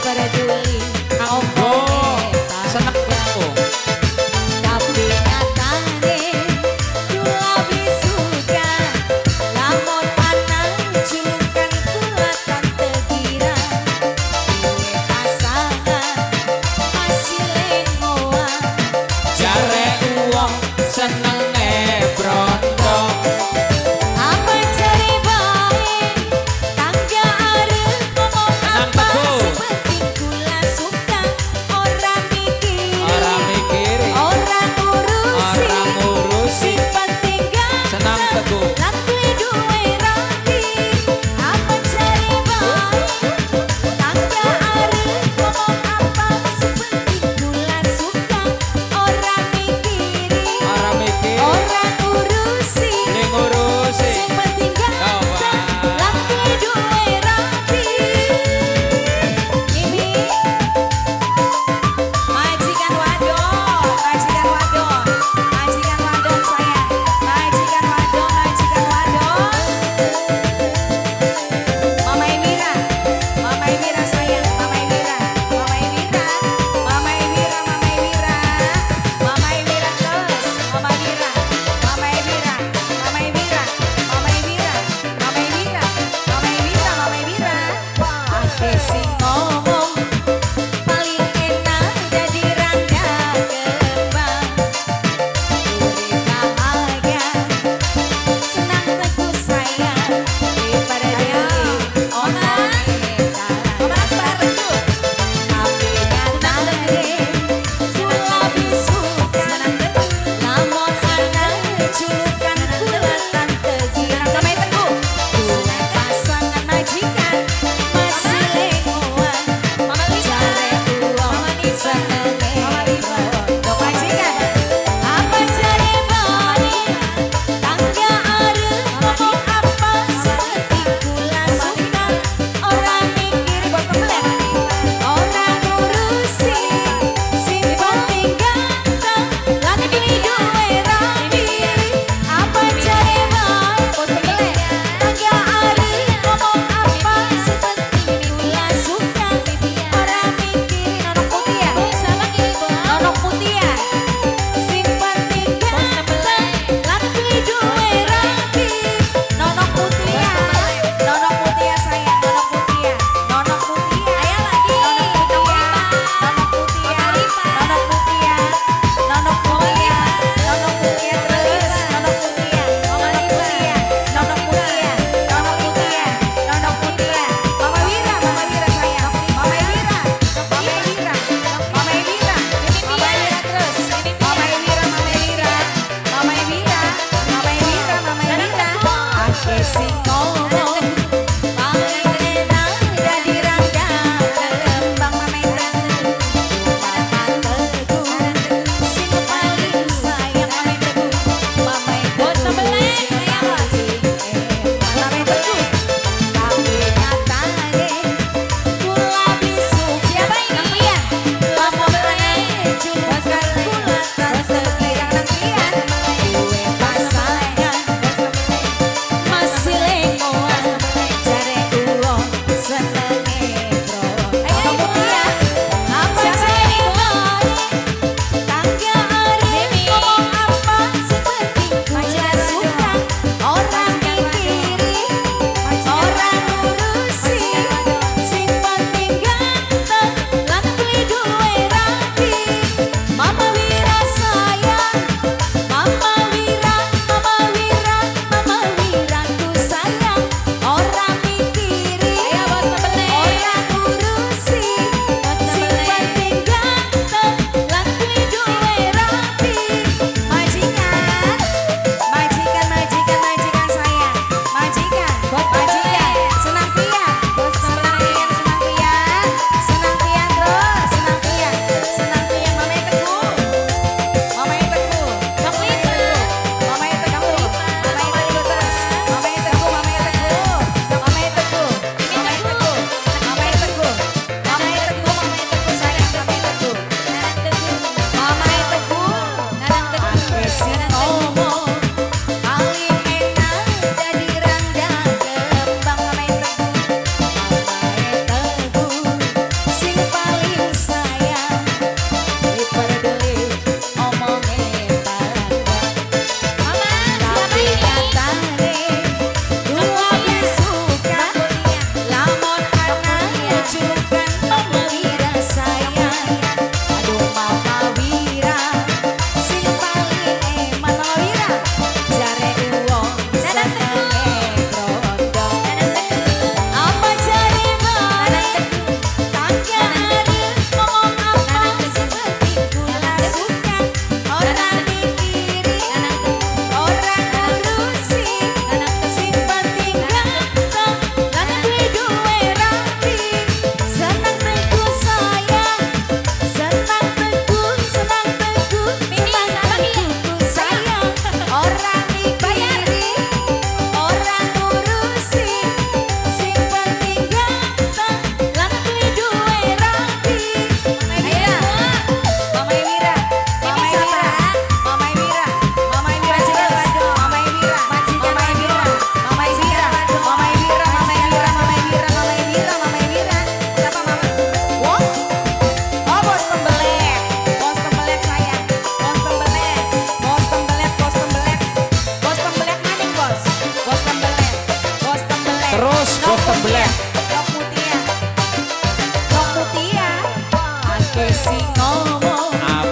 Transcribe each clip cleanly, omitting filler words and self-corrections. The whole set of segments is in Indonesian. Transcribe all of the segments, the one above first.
peduli Anggo seneng aku. tapi nyatane kula bisuka lamun panang julukan kula tante gira duwe pasangan hasilé ngoa Jare uang senenge brondo. apa cari baik tangga arep ngomong Nang apa teguh. sepenting kula suka ora mikiri Ora mikiri, ora ngurusi ora ngurusi. sing penting Senang teguh. lan kuwi duwe rapi apa cari baik tangga arep ngomong apa sepenting kula suka ora mikiri Ora mikiri, ora ngurusi ning ngurusi. sing penting ganteng lan kuwi duwe rapi ini majikan wadon majikan wadon majikan wadon saya majikan wadon Mama Emira sayang Mama Emira Mama Emira Mama Emira Mama Emira Mama Emira terus Mama Emira Mama Emira Mama Emira Mama Emira Mama Emira Mama Emira Mama Emira ake sing ngomong paling enak jadi rangga kembang urip bahagia senang teguh sayang daripada diri omong teguh tapi nyatane kula bisuka lamun anang julukan kula tante gira sampai teguh duwe pasangan majikan masih lengoan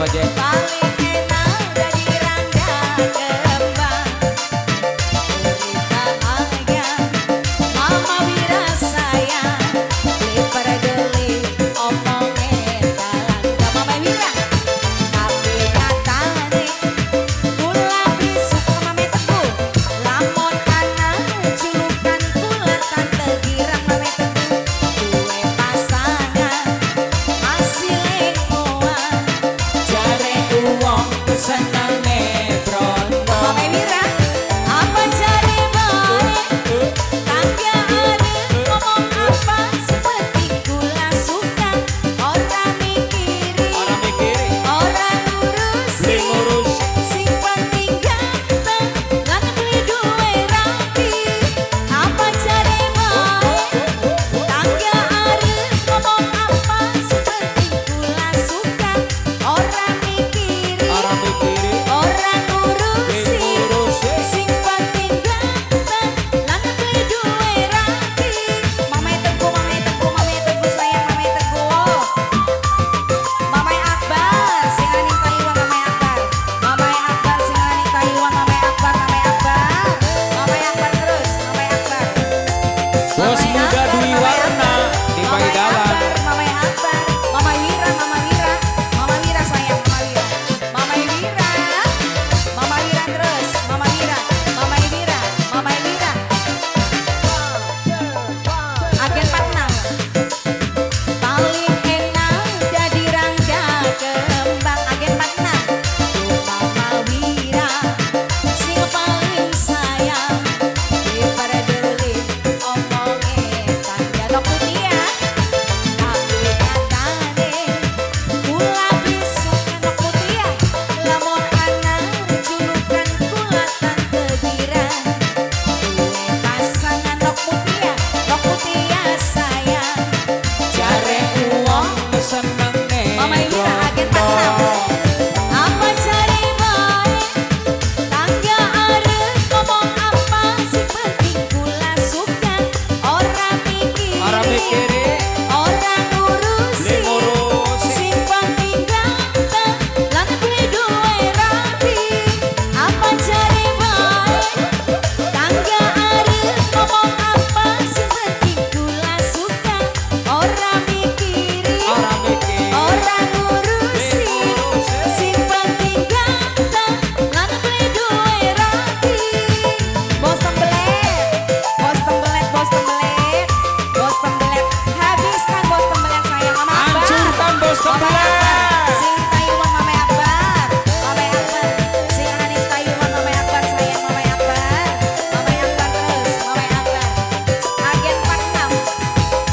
Apa Jen? Paling enak jadi rangga kembang. Bahagia Mama Wira sayang. Beli perdeli omongin dalang ke Mama Wira. Tapi nyatane kula besok ke Mame Teguh. Lamun anak julukan kula tante girang Mame Teguh. Duwe pasangan masih lengoan. Jare uang senenge brono. Mame Wira, apa cari baik? Tangga ada ngomong apa seperti kula suka. Orang mikiri, Orang mikiri, orang ngurusi. ngurus. Sing penting ganteng, lan beli duwe rapi. Apa cari baik? Tangga ada ngomong apa seperti kula suka. Orang mikiri, Orang mikiri, orang ngurusi. ngurus. Sing penting ganteng, lan beli duwe rapi. Mame Teguh, Mame Teguh, Mame Teguh sayang Mame Teguh. Mame Akbar, sing aning Taiwan Mame Akbar. Mame Akbar sing aning Taiwan Mame Akbar, Mame Akbar. Mame Akbar terus, Mame Akbar. Bos Mame muda Akbar, Dwi Mame Warna Akbar. di Mame Paidalan. Akbar, Mame Akbar. Mama Wira, Mama Wira. Mama Wira sayang, Mama Wira. Mama Wira. Mama Wira terus, Mama Wira. Mama Wira, Mama Wira. Agen 46. Paling enak jadi rangga kembang. Agen 46. Mama Wira sing paling sayang. Diperdeli omongin tangga no putih ya. Tapi nyatane kula besok no putih ya. Lamun anak julukan kula tante girang. Duwe pasangan no putih ya sayang. Jare uang senenge Mama Wira agen 46. Apa cari baik? Tangga ada ngomong apa sing penting kula suka. Orang mikiri, Orang mikiri, orang ngurusi. ngurus. Sing penting ganteng, lan beli duwe rapi. Apa cari baik? Tangga ada ngomong apa sing penting kula suka. Orang mikiri, Orang mikiri, orang ngurusi. ngurus. Sing penting ganteng, lan beli duwe rapi. Bos tembelet, bos tembelet, bos tembelet, bos tembelet. Habiskan bos tembelet sayang Mama Akbar. Hancurkan bos Mama tembelet. Akbar, sing Taiwan Mama Akbar. Mama Akbar, sing aning Taiwan Mama Akbar sayang Mama Akbar. Mama Akbar terus, Mama Akbar. Agen 46.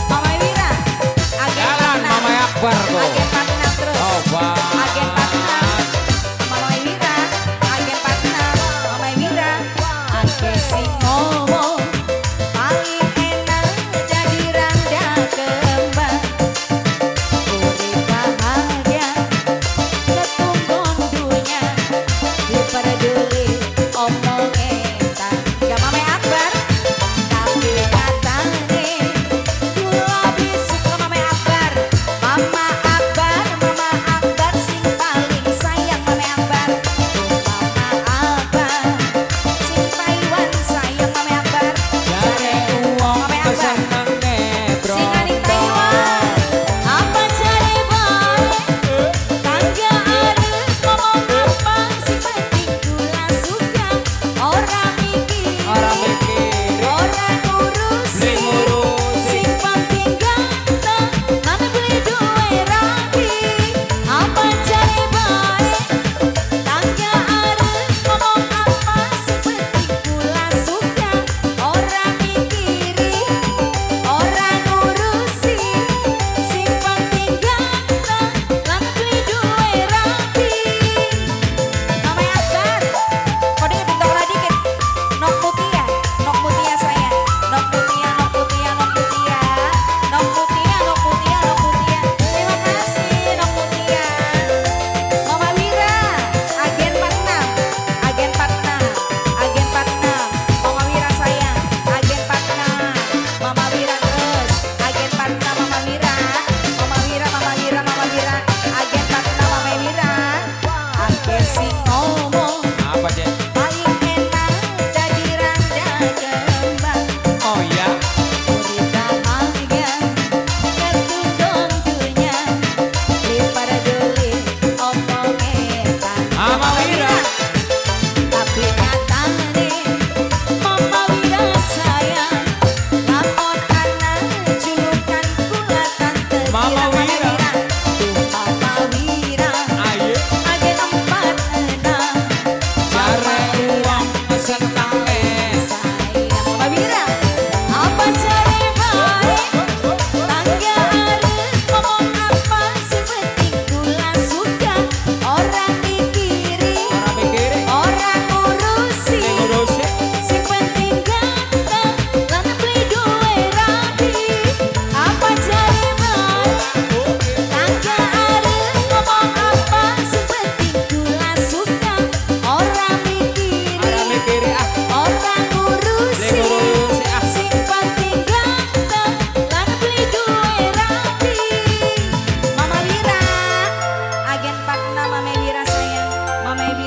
Mama Wira, agen Jalan 46. Mama Akbar kok. Agen 46 terus. Coba. Agen 46. Mama Wira, agen 46. Mama Wira, agen sing ngomong paling enak jadi rangga kembang. Urip bahagia ketunggon dunya. Diperdeli omongin tangga Mama Akbar. Tapi katane kula besok ke Mama Akbar. Mama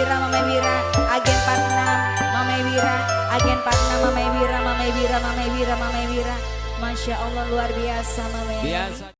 Wira, Mamai Wira, agen 46, Mamai Wira, agen 46, Mamai Wira, Mamai Wira, Mamai Wira, Mamai Wira. Masya Allah luar biasa Mamai. Biasa.